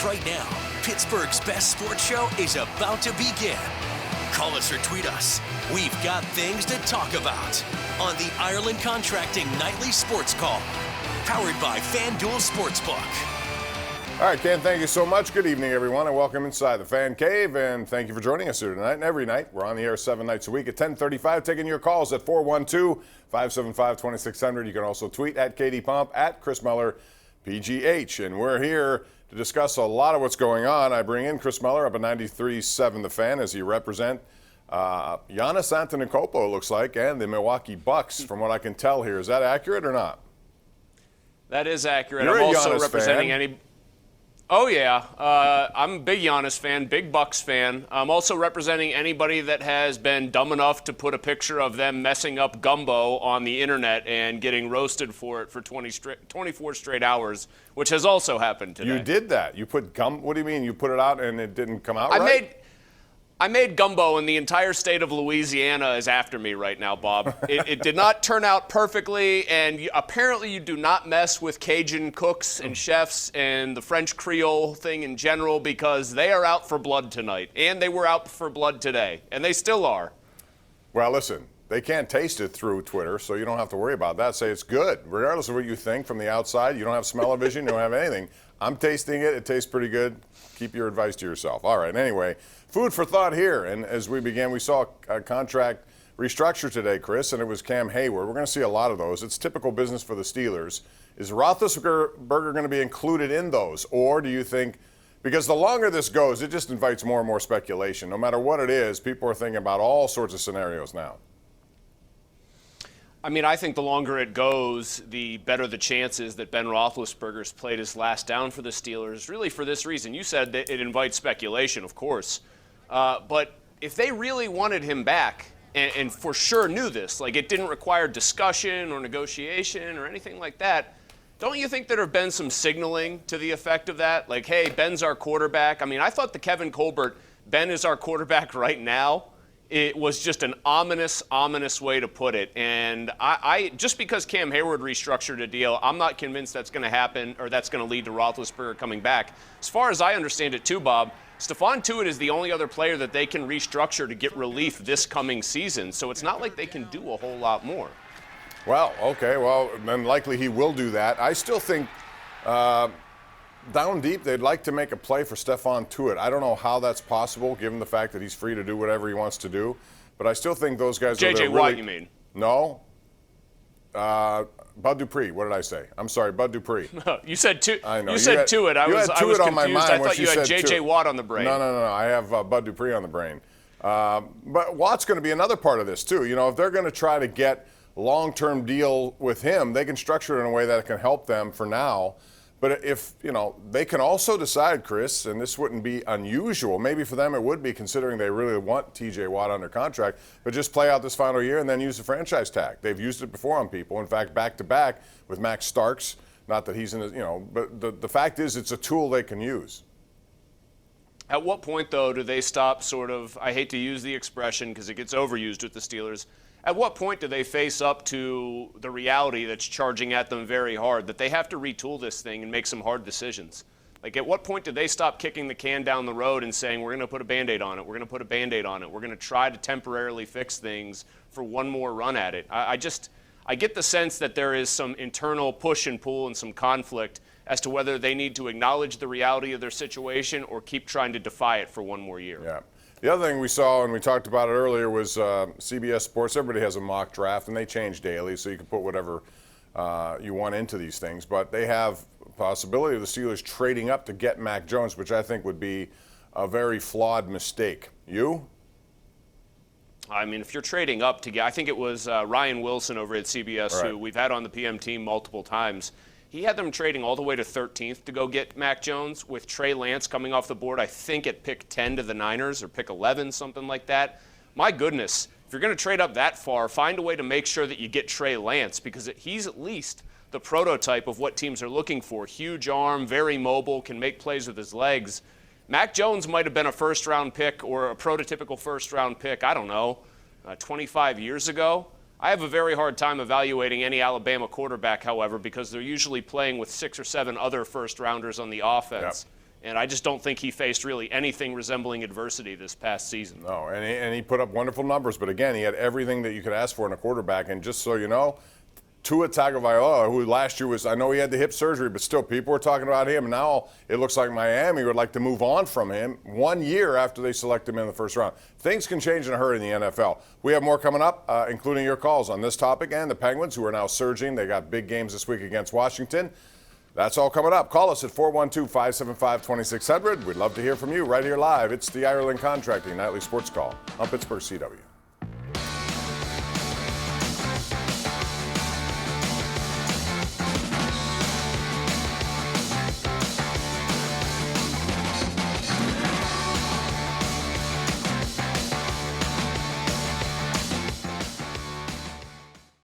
right now, Pittsburgh's best sports show is about to begin. Call us or tweet us. We've got things to talk about on the Ireland Contracting Nightly Sports Call, powered by FanDuel Sportsbook. All right, Ken, thank you so much. Good evening, everyone, and welcome inside the Fan Cave. And thank you for joining us here tonight and every night. We're on the air 7 nights a week at 10:35, taking your calls at 412-575-2600. You can also tweet at KDPomp, at Chris Mueller, PGH. And we're here to discuss a lot of what's going on. I bring in Chris Mueller up at 93.7 The Fan as he represents Giannis Antetokounmpo, it looks like, and the Milwaukee Bucks, from what I can tell here. Is that accurate or not? That is accurate. You're I'm a also Giannis representing fan. any. Oh, yeah. I'm a big Giannis fan, big Bucks fan. I'm also representing anybody that has been dumb enough to put a picture of them messing up gumbo on the internet and getting roasted for it for 24 straight hours, which has also happened today. You did that. You put gum. What do you mean? You put it out and it didn't come out right? I made gumbo, and the entire state of Louisiana is after me right now, Bob. It did not turn out perfectly, and apparently you do not mess with Cajun cooks and chefs and the French Creole thing in general, because they are out for blood tonight, and they were out for blood today, and they still are. Well, listen, they can't taste it through Twitter, so you don't have to worry about that. Say it's good. Regardless of what you think from the outside, you don't have smell-o-vision, you don't have anything. I'm tasting it. It tastes pretty good. Keep your advice to yourself. All right, anyway, food for thought here. And as we began, we saw a contract restructure today, Chris, and it was Cam Hayward. We're going to see a lot of those. It's typical business for the Steelers. Is Roethlisberger going to be included in those? Or do you think, because the longer this goes, it just invites more and more speculation. No matter what it is, people are thinking about all sorts of scenarios now. I mean, I think the longer it goes, the better the chances that Ben Roethlisberger's played his last down for the Steelers, really for this reason. You said that it invites speculation, of course. But if they really wanted him back, and for sure knew this, like it didn't require discussion or negotiation or anything like that, don't you think there have been some signaling to the effect of that? Like, hey, Ben's our quarterback. I mean, I thought the Kevin Colbert, Ben is our quarterback right now, it was just an ominous way to put it. And I just because Cam Hayward restructured a deal, I'm not convinced that's going to happen or that's going to lead to Roethlisberger coming back. As far as I understand it too, Bob, Stephon Tuitt is the only other player that they can restructure to get relief this coming season. So it's not like they can do a whole lot more. Well, okay. Well, then likely he will do that. I still think down deep, they'd like to make a play for Stephon Tuitt. I don't know how that's possible, given the fact that he's free to do whatever he wants to do. But I still think those guys J.J. Watt, you mean? No. Bud Dupree. What did I say? I'm sorry, Bud Dupree. You said Tuitt. I know. You said Tuitt. I was confused. On my mind I thought you had J.J. Watt on the brain. No. I have Bud Dupree on the brain. But Watt's going to be another part of this, too. You know, if they're going to try to get long-term deal with him, they can structure it in a way that can help them for now. But if, they can also decide, Chris, and this wouldn't be unusual, maybe for them it would be considering they really want TJ Watt under contract, but just play out this final year and then use the franchise tag. They've used it before on people. In fact, back-to-back with Max Starks. Not that he's in his, but the fact is it's a tool they can use. At what point, though, do they stop sort of, I hate to use the expression because it gets overused with the Steelers, at what point do they face up to the reality that's charging at them very hard, that they have to retool this thing and make some hard decisions? Like, at what point do they stop kicking the can down the road and saying, we're going to put a Band-Aid on it, we're going to put a Band-Aid on it, we're going to try to temporarily fix things for one more run at it? I get the sense that there is some internal push and pull and some conflict as to whether they need to acknowledge the reality of their situation or keep trying to defy it for one more year. Yeah. The other thing we saw, and we talked about it earlier, was CBS Sports. Everybody has a mock draft, and they change daily, so you can put whatever you want into these things. But they have a possibility of the Steelers trading up to get Mac Jones, which I think would be a very flawed mistake. You? I mean, if you're trading up to get, I think it was Ryan Wilson over at CBS, right, who we've had on the PM team multiple times. He had them trading all the way to 13th to go get Mac Jones, with Trey Lance coming off the board, I think at pick 10 to the Niners or pick 11, something like that. My goodness, if you're going to trade up that far, find a way to make sure that you get Trey Lance, because he's at least the prototype of what teams are looking for. Huge arm, very mobile, can make plays with his legs. Mac Jones might have been a first-round pick or a prototypical first-round pick, I don't know, 25 years ago. I have a very hard time evaluating any Alabama quarterback, however, because they're usually playing with 6 or 7 other first-rounders on the offense. And I just don't think he faced really anything resembling adversity this past season. No, and he put up wonderful numbers. But again, he had everything that you could ask for in a quarterback. And just so you know, Tua Tagovailoa, who last year was, I know he had the hip surgery, but still people were talking about him. Now it looks like Miami would like to move on from him 1 year after they select him in the first round. Things can change in a hurry in the NFL. We have more coming up, including your calls on this topic and the Penguins, who are now surging. They got big games this week against Washington. That's all coming up. Call us at 412-575-2600. We'd love to hear from you right here live. It's the Ireland Contracting Nightly Sports Call on Pittsburgh CW.